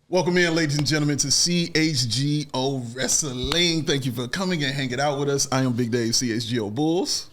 Welcome in, ladies and gentlemen, to CHGO Wrestling. Thank you for coming and hanging out with us. I am Big Dave, CHGO Bulls.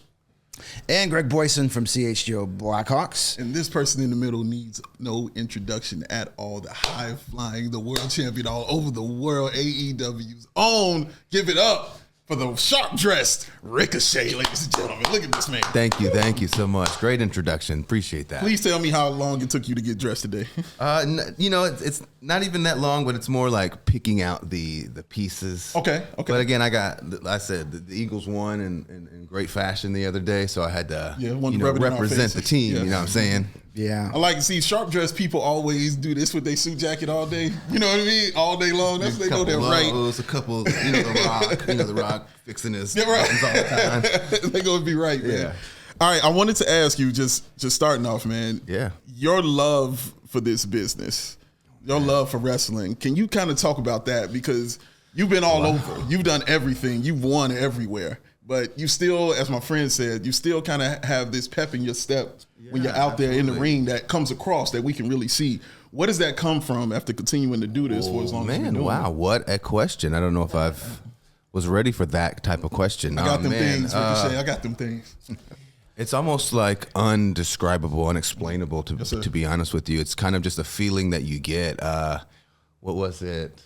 And Greg Boysen from CHGO Blackhawks. And this person in the middle needs no introduction at all. The high-flying, the world champion all over the world, AEW's own. Give it up for the sharp-dressed Ricochet, ladies and gentlemen. Look at this man. Thank you so much. Great introduction. Appreciate that. Please tell me how long it took you to get dressed today. It's not even that long, but it's more like picking out the pieces. Okay. But again, I said the Eagles won in great fashion the other day, so I had to represent the team. Yeah. You know what I'm saying? Yeah. I like to see sharp-dressed people always do this with their suit jacket all day. You know what I mean? All day long. That's they know they're right. A couple, the Rock fixing his buttons all the time. They're going to be right, man. Yeah. All right, I wanted to ask you, just starting off, man. Yeah. Your love for this business, your love for wrestling, can you kind of talk about that? Because you've been all over. You've done everything. You've won everywhere. But you still, as my friend said, you still kind of have this pep in your step when you're out there in the ring that comes across that we can really see. What does that come from after continuing to do this for as long as you've been doing it? What a question. I don't know if I've was ready for that type of question. I got them things, Ricochet. I got them things. It's almost like undescribable, unexplainable, to be honest with you. It's kind of just a feeling that you get. What was it?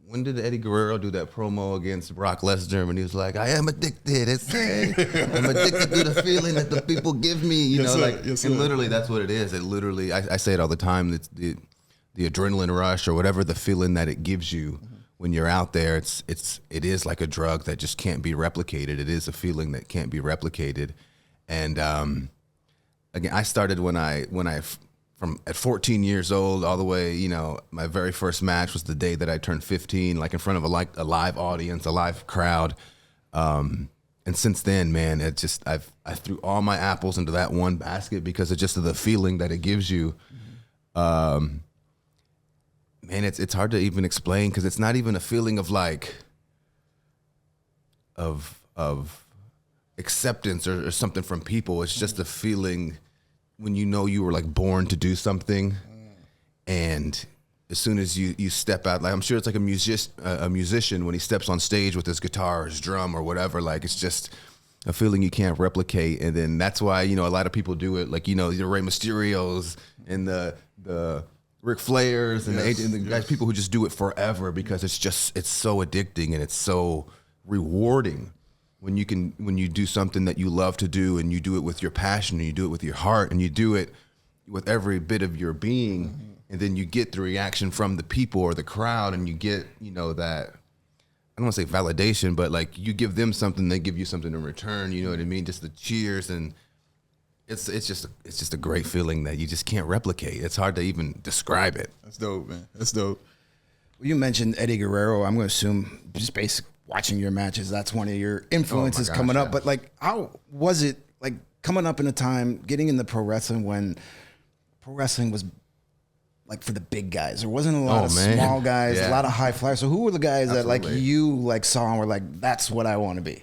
When did Eddie Guerrero do that promo against Brock Lesnar when he was like, I am addicted. I'm addicted to the feeling that the people give me. And literally that's what it is. It literally, I say it all the time, it's the adrenaline rush or whatever the feeling that it gives you when you're out there. It is like a drug that just can't be replicated. It is a feeling that can't be replicated. And again, I started from at 14 years old all the way, my very first match was the day that I turned 15, like in front of a live audience, a live crowd. And since then, man, I threw all my apples into that one basket because of just the feeling that it gives you. Man, it's hard to even explain because it's not even a feeling of of acceptance or something from people. It's just a feeling when you were like born to do something, and as soon as you step out, like I'm sure it's like a musician when he steps on stage with his guitar or his drum or whatever, like it's just a feeling you can't replicate. And then that's why, a lot of people do it, like, the Rey Mysterios and the Ric Flairs and the guys, people who just do it forever because it's so addicting and it's so rewarding. When you do something that you love to do and you do it with your passion and you do it with your heart and you do it with every bit of your being, and then you get the reaction from the people or the crowd and you get, that, I don't want to say validation, but like you give them something, they give you something in return, you know what I mean? Just the cheers, and it's just a great feeling that you just can't replicate. It's hard to even describe it. That's dope, man. That's dope. Well, you mentioned Eddie Guerrero. I'm going to assume just basically watching your matches, that's one of your influences coming up. But like, how was it like coming up in a time, getting into pro wrestling when pro wrestling was like for the big guys? There wasn't a lot of small guys, a lot of high flyers. So who were the guys that like you like saw and were like, that's what I want to be?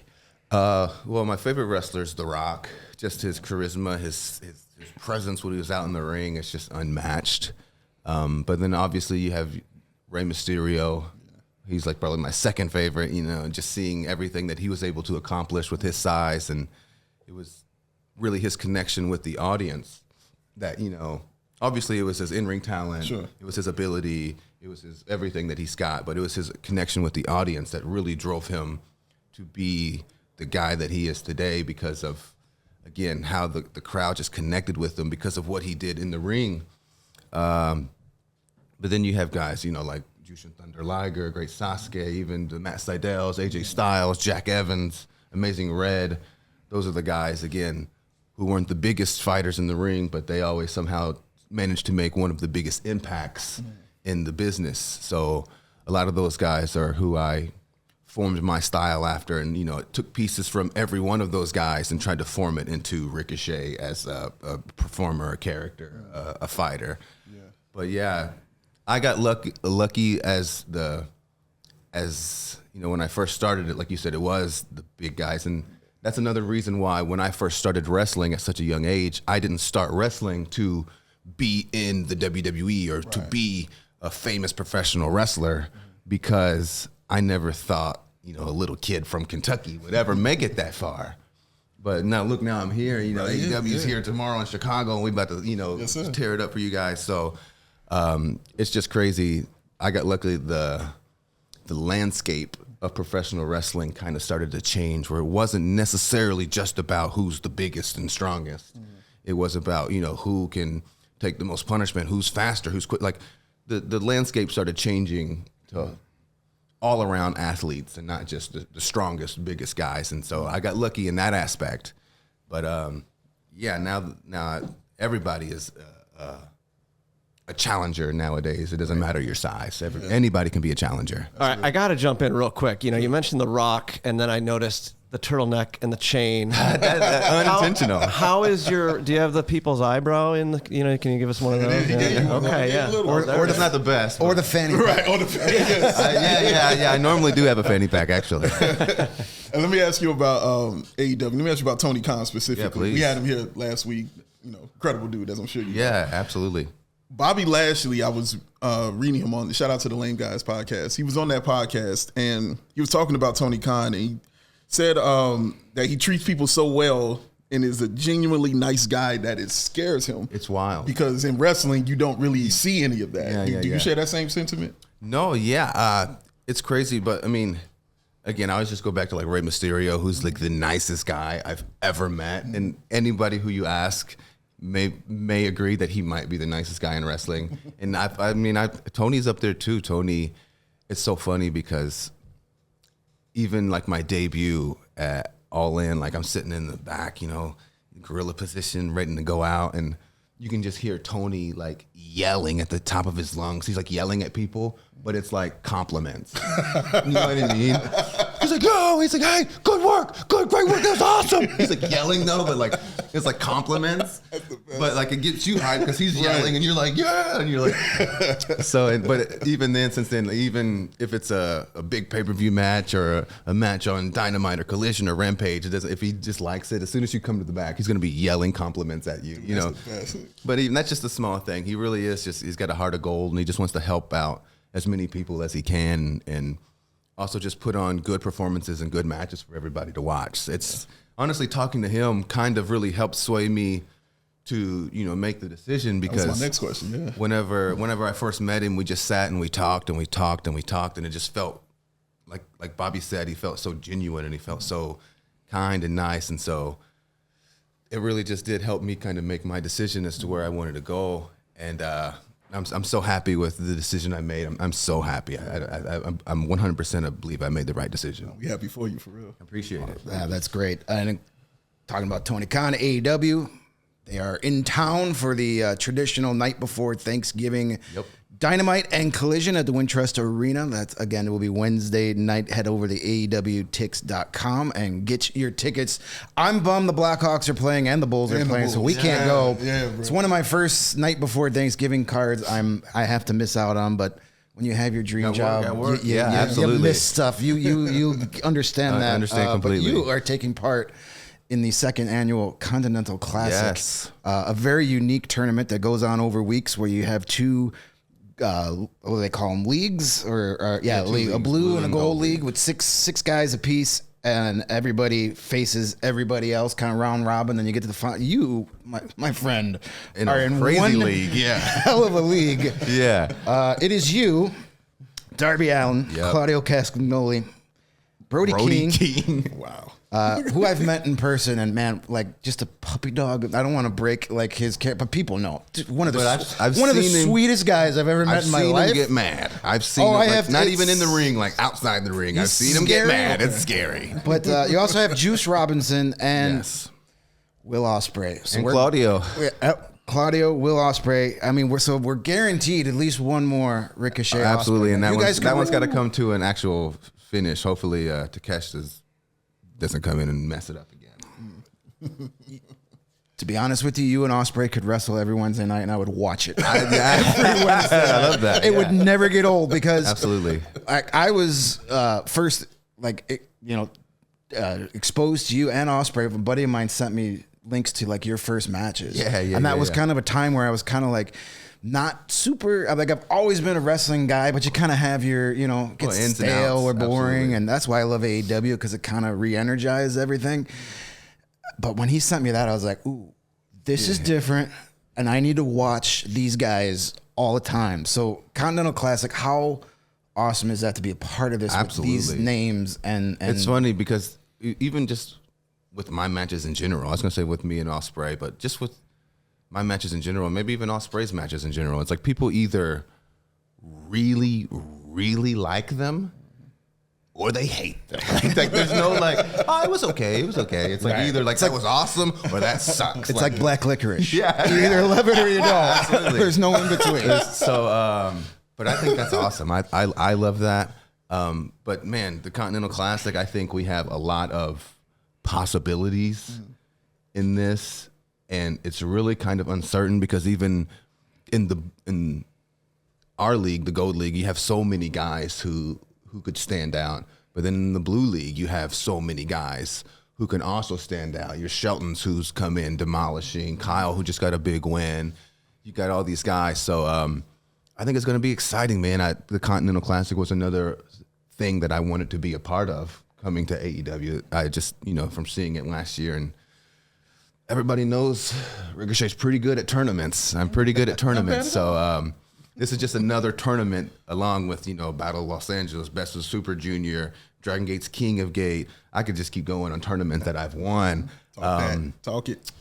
Well, my favorite wrestler is The Rock. Just his charisma, his presence when he was out in the ring, it's just unmatched. But then obviously you have Rey Mysterio. He's like probably my second favorite, just seeing everything that he was able to accomplish with his size. And it was really his connection with the audience that, obviously it was his in-ring talent. Sure. It was his ability. It was his everything that he's got. But it was his connection with the audience that really drove him to be the guy that he is today because of, again, how the crowd just connected with him because of what he did in the ring. But then you have guys, like Jushin Thunder Liger, Great Sasuke, even the Matt Sydals, AJ Styles, Jack Evans, Amazing Red. Those are the guys, again, who weren't the biggest fighters in the ring, but they always somehow managed to make one of the biggest impacts in the business. So a lot of those guys are who I formed my style after, and it took pieces from every one of those guys and tried to form it into Ricochet as a performer, a character, a fighter. Yeah. But yeah, I got lucky as when I first started it, like you said, it was the big guys. And that's another reason why when I first started wrestling at such a young age, I didn't start wrestling to be in the WWE or to be a famous professional wrestler because I never thought, you know, a little kid from Kentucky would ever make it that far. But now I'm here, you know, AEW's here tomorrow in Chicago, and we about to, you know, tear it up for you guys. So it's just crazy. I got luckily the landscape of professional wrestling kind of started to change, where it wasn't necessarily just about who's the biggest and strongest. It was about, you know, who can take the most punishment, who's faster, who's quick. Like the landscape started changing to all around athletes and not just the strongest, biggest guys. And so I got lucky in that aspect. But now everybody is a challenger nowadays. It doesn't matter your size. Anybody can be a challenger. All right, I got to jump in real quick. You know, you mentioned The Rock, and then I noticed the turtleneck and the chain. Unintentional. How is do you have the people's eyebrow in the, you know, can you give us one of those? Okay, yeah. Or it's not the best. Or the fanny pack. Right, or the fanny yeah. I normally do have a fanny pack, actually. And let me ask you about AEW. Let me ask you about Tony Khan specifically. Yeah, please. We had him here last week. You know, incredible dude, as I'm sure you know. Yeah, absolutely. Bobby Lashley, I was reading him on, shout out to the Lame Guys podcast. He was on that podcast, and he was talking about Tony Khan, and he said that he treats people so well and is a genuinely nice guy that it scares him. It's wild. Because in wrestling, you don't really see any of that. Do you share that same sentiment? No, yeah. It's crazy, but I mean, again, I always just go back to like Rey Mysterio, who's like the nicest guy I've ever met. And anybody who you ask may agree that he might be the nicest guy in wrestling. And Tony's up there too. Tony, it's so funny because even like my debut at All In, like I'm sitting in the back, you know, gorilla position, ready to go out, and you can just hear Tony like yelling at the top of his lungs. He's like yelling at people, but it's like compliments. You know what I mean? He's like, yo, he's like, hey, good work, great work, that was awesome. He's like yelling though, but like it's like compliments. But like it gets you hyped because he's yelling and you're like, yeah, and you're like, but even then, since then, even if it's a big pay-per-view match or a match on Dynamite or Collision or Rampage, if he just likes it, as soon as you come to the back, he's gonna be yelling compliments at you, you know. But even that's just a small thing. He really is he's got a heart of gold, and he just wants to help out as many people as he can, and also just put on good performances and good matches for everybody to watch. It's honestly, talking to him kind of really helped sway me to, you know, make the decision, because that's my next question. Yeah. Whenever I first met him, we just sat and we talked, and it just felt like Bobby said, he felt so genuine and he felt so kind and nice, and so it really just did help me kind of make my decision as to where I wanted to go. And I'm so happy with the decision I made. I'm so happy. I'm 100% believe I made the right decision. We happy for you, for real. Appreciate it. Yeah, that's great. And talking about Tony Khan, AEW, they are in town for the traditional night before Thanksgiving. Yep. Dynamite and Collision at the Wintrust Arena. That's, again, it will be Wednesday night. Head over to AEWTix.com and get your tickets. I'm bummed the Blackhawks are playing and the Bulls are playing, so we can't go. Yeah, it's one of my first night before Thanksgiving cards I have to miss out on, but when you have your dream job, absolutely. you miss stuff. You understand that. I understand completely. But you are taking part in the second annual Continental Classic. Yes. A very unique tournament that goes on over weeks, where you have two what do they call them, leagues, league, a blue and a gold league with six guys apiece, and everybody faces everybody else, kind of round robin. Then you get to the final. You, my friend, are in crazy one league, hell of a league. Yeah, it is you, Darby Allin, Claudio Castagnoli, Brody King. Wow. Who I've met in person, and man, like just a puppy dog. I don't want to break like his character, but people know one of the sweetest guys I've ever met in my life. I've seen him get mad. I've seen him, not even in the ring, like outside the ring. I've seen him get mad. It's scary. But you also have Juice Robinson and Will Ospreay. So Claudio. Claudio, Will Ospreay. I mean, we're guaranteed at least one more Ricochet. Absolutely, Ospreay. And that one's got to come to an actual finish. Hopefully, Takesh doesn't come in and mess it up again. To be honest with you, you and Ospreay could wrestle every Wednesday night, and I would watch it. Every Wednesday. I love that. It would never get old, because absolutely. I was first exposed to you and Ospreay. A buddy of mine sent me links to like your first matches. And that was kind of a time where I was kind of like not super, like I've always been a wrestling guy, but you kind of have your, gets stale or boring. Absolutely. And that's why I love AEW, because it kind of re-energizes everything. But when he sent me that, I was like, ooh, this is different. And I need to watch these guys all the time. So Continental Classic, how awesome is that to be a part of this with these names? And it's funny because even just with my matches in general, I was going to say with me and Ospreay, but just with my matches in general, maybe even Ospreay's matches in general, it's like people either really, really like them or they hate them. Like there's no oh, it was okay. It's like either that was awesome or that sucks. It's like black licorice. Yeah. You either love it or you don't. Absolutely. There's no in between. So, but I think that's awesome. I love that. But man, the Continental Classic, I think we have a lot of possibilities in this. And it's really kind of uncertain because even in our league, the Gold League, you have so many guys who could stand out. But then in the Blue League, you have so many guys who can also stand out. Your Sheltons, who's come in demolishing. Kyle, who just got a big win. You got all these guys. So I think it's going to be exciting, man. The Continental Classic was another thing that I wanted to be a part of coming to AEW. I just, from seeing it last year, and everybody knows Ricochet's pretty good at tournaments. I'm pretty good at tournaments. So this is just another tournament along with, Battle of Los Angeles, Best of Super Junior, Dragon Gate's King of Gate. I could just keep going on tournaments that I've won. Talk it.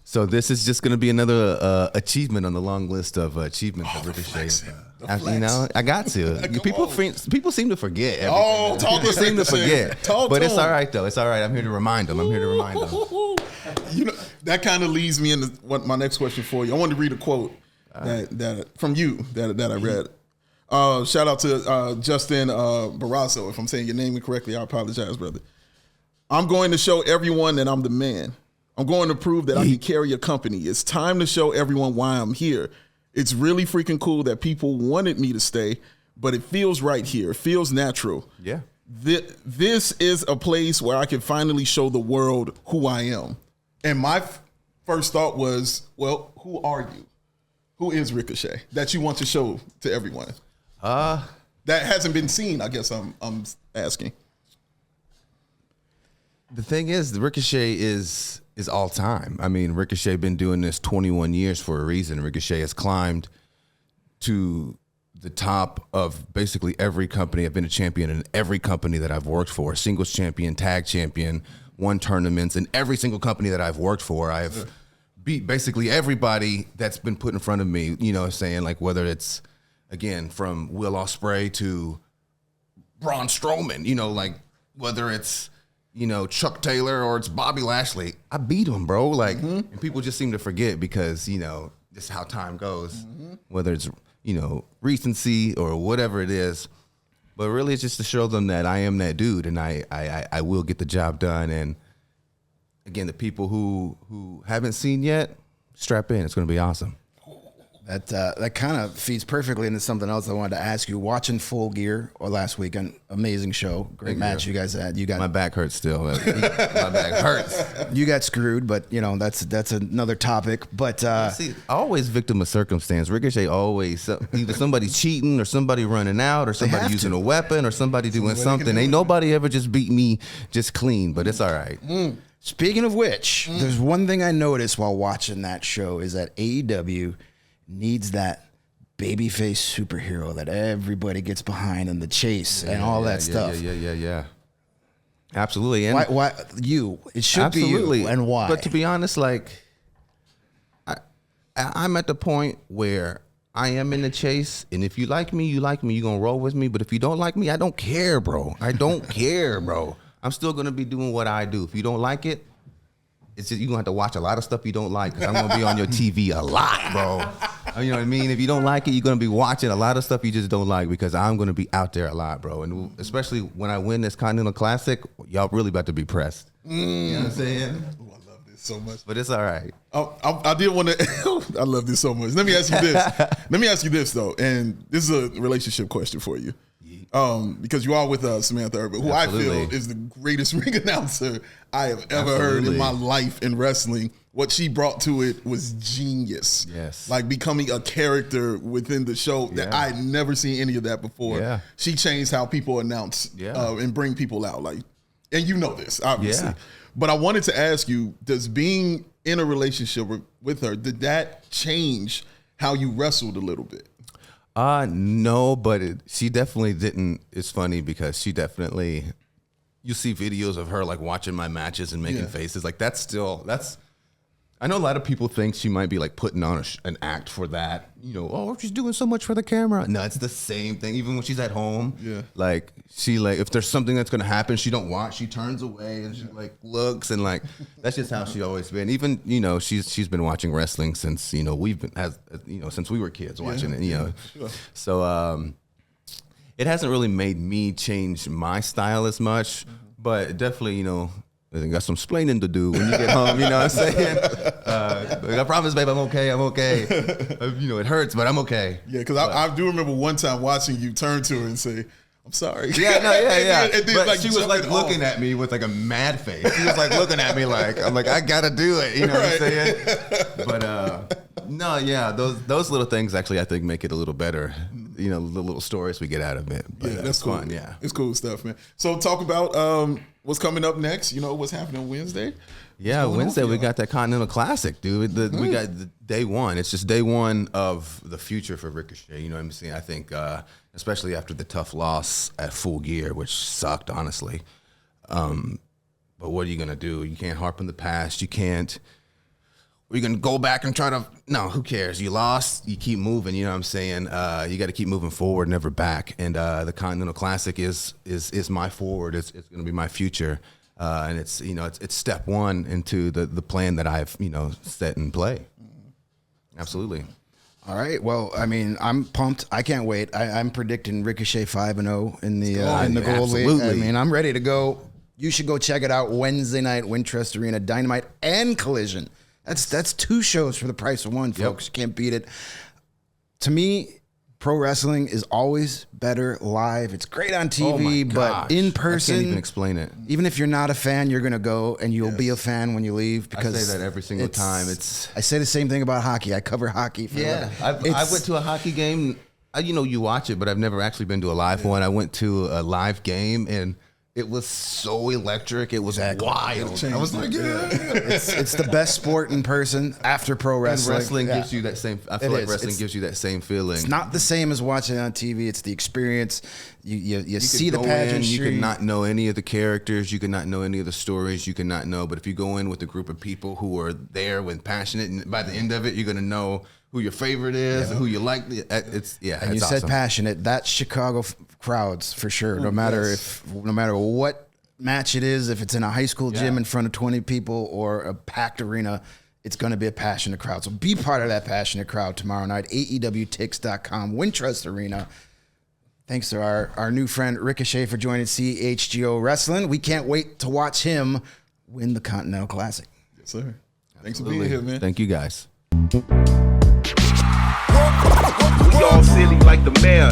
So this is just going to be another achievement on the long list of achievements of Ricochet. I got to. People seem to forget everything. People seem to forget. But it's all right, though. It's all right. I'm here to remind them. That kind of leads me into what my next question for you. I wanted to read a quote that from you that I read. Shout out to Justin Barrasso. If I'm saying your name incorrectly, I apologize, brother. I'm going to show everyone that I'm the man. I'm going to prove that I can carry a company. It's time to show everyone why I'm here. It's really freaking cool that people wanted me to stay, but it feels right here. It feels natural. Yeah. This is a place where I can finally show the world who I am. And my first thought was, well, who are you? Who is Ricochet that you want to show to everyone? That hasn't been seen, I guess I'm asking. The thing is, the Ricochet is all time. I mean, Ricochet been doing this 21 years for a reason. Ricochet has climbed to the top of basically every company. I've been a champion in every company that I've worked for. Singles champion, tag champion, won tournaments in every single company that I've worked for. I've beat basically everybody that's been put in front of me, saying whether it's, again, from Will Ospreay to Braun Strowman, whether it's, Chuck Taylor or it's Bobby Lashley, I beat him, bro. And people just seem to forget because, just how time goes, whether it's, recency or whatever it is. But really it's just to show them that I am that dude and I will get the job done. And again, the people who haven't seen yet, strap in. It's going to be awesome. That kind of feeds perfectly into something else I wanted to ask you. Watching Full Gear last weekend, amazing show, great match you guys had. My back hurts still. My back hurts. You got screwed, but that's another topic. But see, always victim of circumstance. Ricochet always either somebody cheating or somebody running out or somebody using a weapon or somebody doing something. Ain't nobody ever just beat me just clean, but it's all right. Speaking of which, there's one thing I noticed while watching that show is that AEW needs that babyface superhero that everybody gets behind in the chase and all that stuff. Yeah. Absolutely. And why you? It should be you. And why? But to be honest, I'm at the point where I am in the chase, and if you like me, you're gonna roll with me. But if you don't like me, I don't care, bro. I don't care, bro. I'm still gonna be doing what I do. If you don't like it, it's just, you're gonna have to watch a lot of stuff you don't like, because I'm gonna be on your TV a lot, bro. You know what I mean? If you don't like it, you're gonna be watching a lot of stuff you just don't like, because I'm gonna be out there a lot, bro. And especially when I win this Continental Classic, y'all really about to be pressed. You know what I'm saying? Ooh, I love this so much. But it's all right. I did want to. I love this so much. Let me ask you this. Though, and this is a relationship question for you. Because you are with Samantha Urban, who Absolutely. I feel is the greatest ring announcer I have ever Absolutely. Heard in my life in wrestling. what she brought to it was genius. Yes. Like becoming a character within the show that I had never seen any of that before. Yeah. She changed how people announce and bring people out. Like, and you know this, obviously. Yeah. But I wanted to ask you, does being in a relationship with her, did that change how you wrestled a little bit? No, but she definitely didn't. It's funny because she definitely, you see videos of her like watching my matches and making faces. Like that's, I know a lot of people think she might be like putting on an act for that. You know, oh, she's doing so much for the camera. No, it's the same thing. Even when she's at home, like she like, if there's something that's going to happen, she don't watch, she turns away and she like looks and like, that's just how she always been. Even, you know, she's been watching wrestling since, you know, since we were kids watching it, you know. Sure. So, it hasn't really made me change my style as much, but definitely, you know, I got some splaining to do when you get home, you know what I'm saying? I promise, babe, I'm okay. You know, it hurts, but I'm okay. Yeah, because I do remember one time watching you turn to her and say, I'm sorry. Yeah. and then, but like, she was like looking at me with like a mad face. She was like looking at me like, I'm like, I gotta do it. You know what I'm saying? But no, yeah, those little things actually I think make it a little better. You know, the little stories we get out of it. But that's cool. Fun, yeah. It's cool stuff, man. So talk about what's coming up next. You know, what's happening Wednesday? Yeah, Wednesday we got that Continental Classic, dude. We got the day one. It's just day one of the future for Ricochet. You know what I'm saying? I think, especially after the tough loss at Full Gear, which sucked, honestly. But what are you going to do? You can't harp on the past. You can't. We're going to go back and try to, no, who cares? You lost, you keep moving, you know what I'm saying? You got to keep moving forward, never back. And the Continental Classic is my forward. It's going to be my future. And it's, you know, it's step one into the plan that I've, you know, set in play. Absolutely. All right. Well, I mean, I'm pumped. I can't wait. I'm predicting Ricochet 5-0 in the Gold League. I mean, I'm ready to go. You should go check it out Wednesday night, Wintrust Arena, Dynamite and Collision. That's two shows for the price of one, folks. You can't beat it. To me, pro wrestling is always better live. It's great on TV, but in person, I can't even explain it. Even if you're not a fan, you're gonna go and you'll be a fan when you leave. Because I say that every single time. I say the same thing about hockey. I cover hockey. I went to a hockey game. You know, you watch it, but I've never actually been to a live one. I went to a live game and it was so electric. It was wild. I was like, it's the best sport in person after pro wrestling. And wrestling gives you that same. I feel like wrestling gives you that same feeling. It's not the same as watching it on TV. It's the experience. You see the pageantry. You could not know any of the characters. You could not know any of the stories. You could not know. But if you go in with a group of people who are there when passionate, and by the end of it, you're gonna know who your favorite is, who you like. It's And you said passionate. That's Chicago crowds for sure. No matter what match it is, if it's in a high school gym in front of 20 people or a packed arena, it's going to be a passionate crowd. So be part of that passionate crowd tomorrow night. AEWTix.com, Wintrust Arena. Thanks to our new friend Ricochet for joining CHGO Wrestling. We can't wait to watch him win the Continental Classic. Yes, sir. Thanks for being here, man. Thank you, guys. We all silly like the mayor.